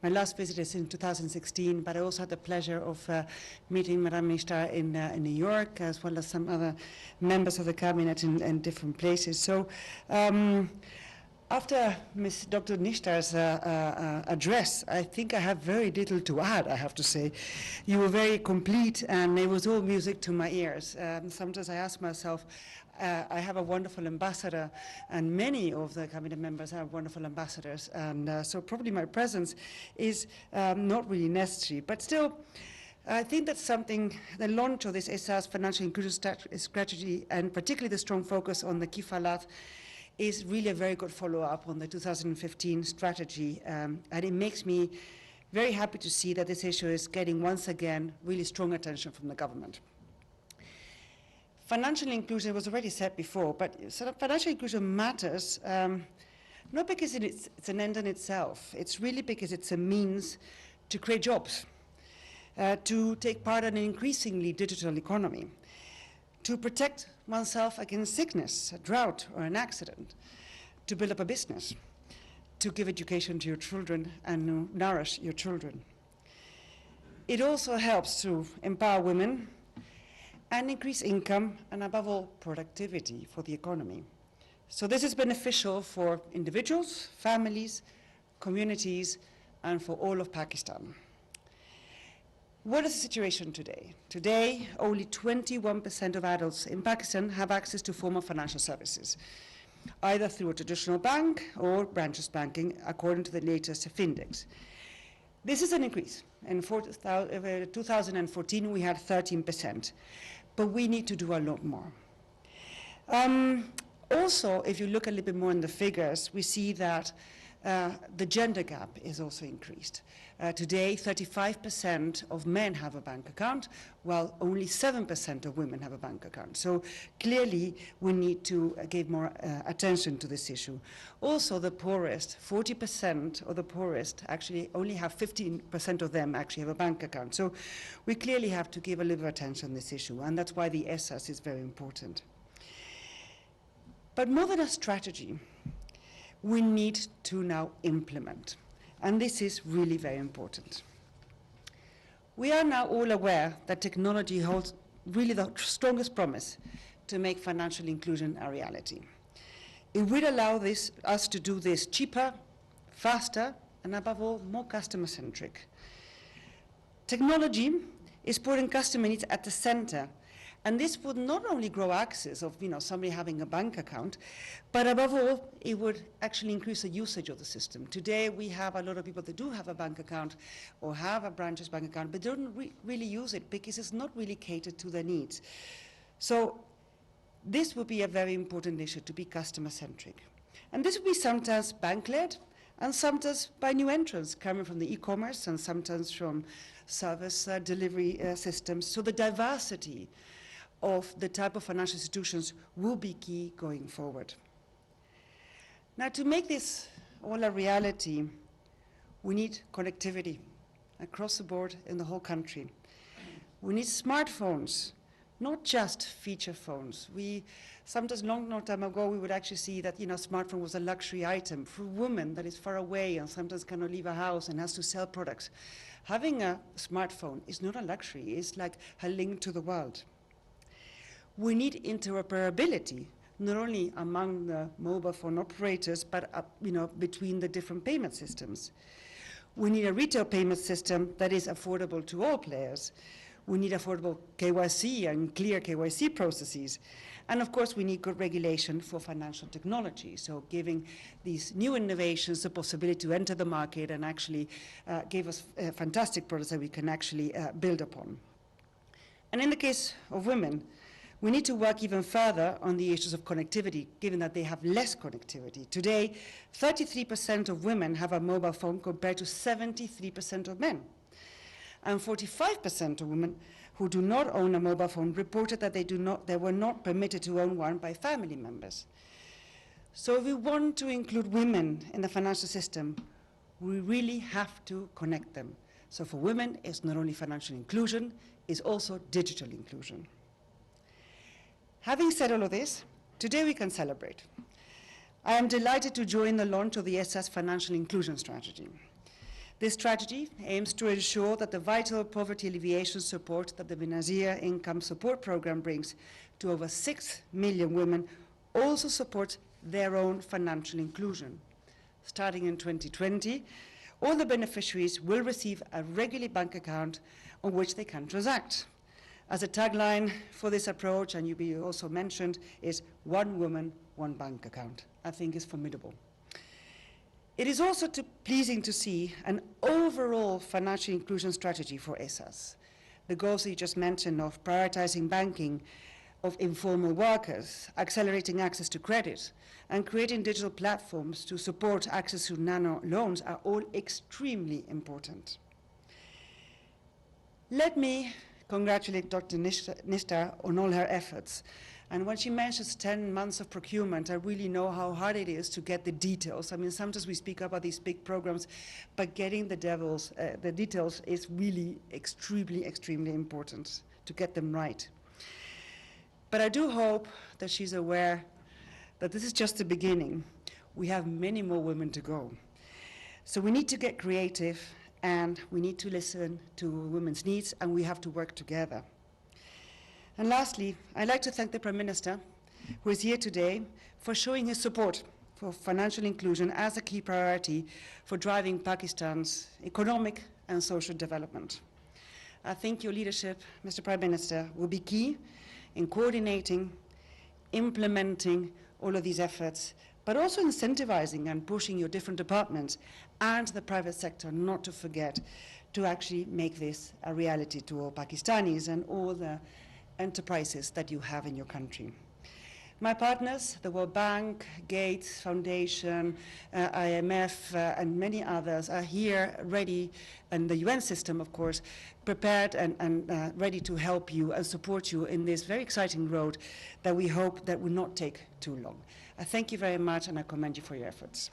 My last visit is in 2016, but I also had the pleasure of meeting Madame Minister in New York, as well as some other members of the cabinet in different places. So after Ms. Dr. Nishtar's address, I think I have very little to add, I have to say. You were very complete, and it was all music to my ears. Sometimes I ask myself, I have a wonderful ambassador, and many of the cabinet members have wonderful ambassadors, and so probably my presence is not really necessary. But still, I think that's something, the launch of this ESA's financial inclusion strategy, and particularly the strong focus on the kifalat, is really a very good follow-up on the 2015 strategy, and it makes me very happy to see that this issue is getting, once again, really strong attention from the government. Financial inclusion was already said before, but sort of financial inclusion matters, not because it's an end in itself. It's really because it's a means to create jobs, to take part in an increasingly digital economy, to protect oneself against sickness, a drought, or an accident, to build up a business, to give education to your children and to nourish your children. It also helps to empower women and increase income and, above all, productivity for the economy. So this is beneficial for individuals, families, communities, and for all of Pakistan. What is the situation today? Today, only 21% of adults in Pakistan have access to formal financial services, either through a traditional bank or branches banking, according to the latest FINDEX. This is an increase. In 2014, we had 13%, but we need to do a lot more. Also, if you look a little bit more in the figures, we see that the gender gap is also increased. Today, 35% of men have a bank account, while only 7% of women have a bank account. So clearly, we need to give more attention to this issue. Also, the poorest, 40% of the poorest actually only have 15% of them actually have a bank account. So we clearly have to give a little attention to this issue, and that's why the ESAS is very important. But more than a strategy, we need to now implement. And this is really very important. We are now all aware that technology holds really the strongest promise to make financial inclusion a reality. It will allow us to do this cheaper, faster, and above all, more customer-centric. Technology is putting customer needs at the center. And this would not only grow access of somebody having a bank account, but above all, it would actually increase the usage of the system. Today, we have a lot of people that do have a bank account or have a branches bank account, but don't really use it because it's not really catered to their needs. So this would be a very important issue, to be customer-centric. And this would be sometimes bank-led, and sometimes by new entrants coming from the e-commerce, and sometimes from service delivery systems. So the diversity of the type of financial institutions will be key going forward. Now, to make this all a reality, we need connectivity across the board in the whole country. We need smartphones, not just feature phones. Sometimes long time ago, we would actually see that smartphone was a luxury item for a woman that is far away and sometimes cannot leave a house and has to sell products. Having a smartphone is not a luxury, it's like a link to the world. We need interoperability, not only among the mobile phone operators, but between the different payment systems. We need a retail payment system that is affordable to all players. We need affordable KYC and clear KYC processes. And of course, we need good regulation for financial technology, so giving these new innovations the possibility to enter the market and actually give us fantastic products that we can actually build upon. And in the case of women, we need to work even further on the issues of connectivity, given that they have less connectivity. Today, 33% of women have a mobile phone compared to 73% of men. And 45% of women who do not own a mobile phone reported that they were not permitted to own one by family members. So if we want to include women in the financial system, we really have to connect them. So for women, it's not only financial inclusion, it's also digital inclusion. Having said all of this, today we can celebrate. I am delighted to join the launch of the ESA's financial inclusion strategy. This strategy aims to ensure that the vital poverty alleviation support that the Benazir Income Support Programme brings to over 6 million women also supports their own financial inclusion. Starting in 2020, all the beneficiaries will receive a regular bank account on which they can transact. As a tagline for this approach, and you also mentioned, is one woman, one bank account. I think is formidable. It is also pleasing to see an overall financial inclusion strategy for ESAs. The goals that you just mentioned of prioritizing banking of informal workers, accelerating access to credit, and creating digital platforms to support access to nano loans are all extremely important. Let me congratulate Dr. Nishtar on all her efforts. And when she mentions 10 months of procurement, I really know how hard it is to get the details. I mean, sometimes we speak about these big programs, but getting the details is really extremely important to get them right. But I do hope that she's aware that this is just the beginning. We have many more women to go. So we need to get creative, and we need to listen to women's needs, and we have to work together. And lastly, I'd like to thank the Prime Minister, who is here today, for showing his support for financial inclusion as a key priority for driving Pakistan's economic and social development. I think your leadership, Mr. Prime Minister, will be key in coordinating, implementing all of these efforts, but also incentivizing and pushing your different departments and the private sector not to forget to actually make this a reality to all Pakistanis and all the enterprises that you have in your country. My partners, the World Bank, Gates Foundation, IMF, and many others are here ready, and the UN system, of course, prepared and ready to help you and support you in this very exciting road that we hope that will not take too long. I thank you very much, and I commend you for your efforts.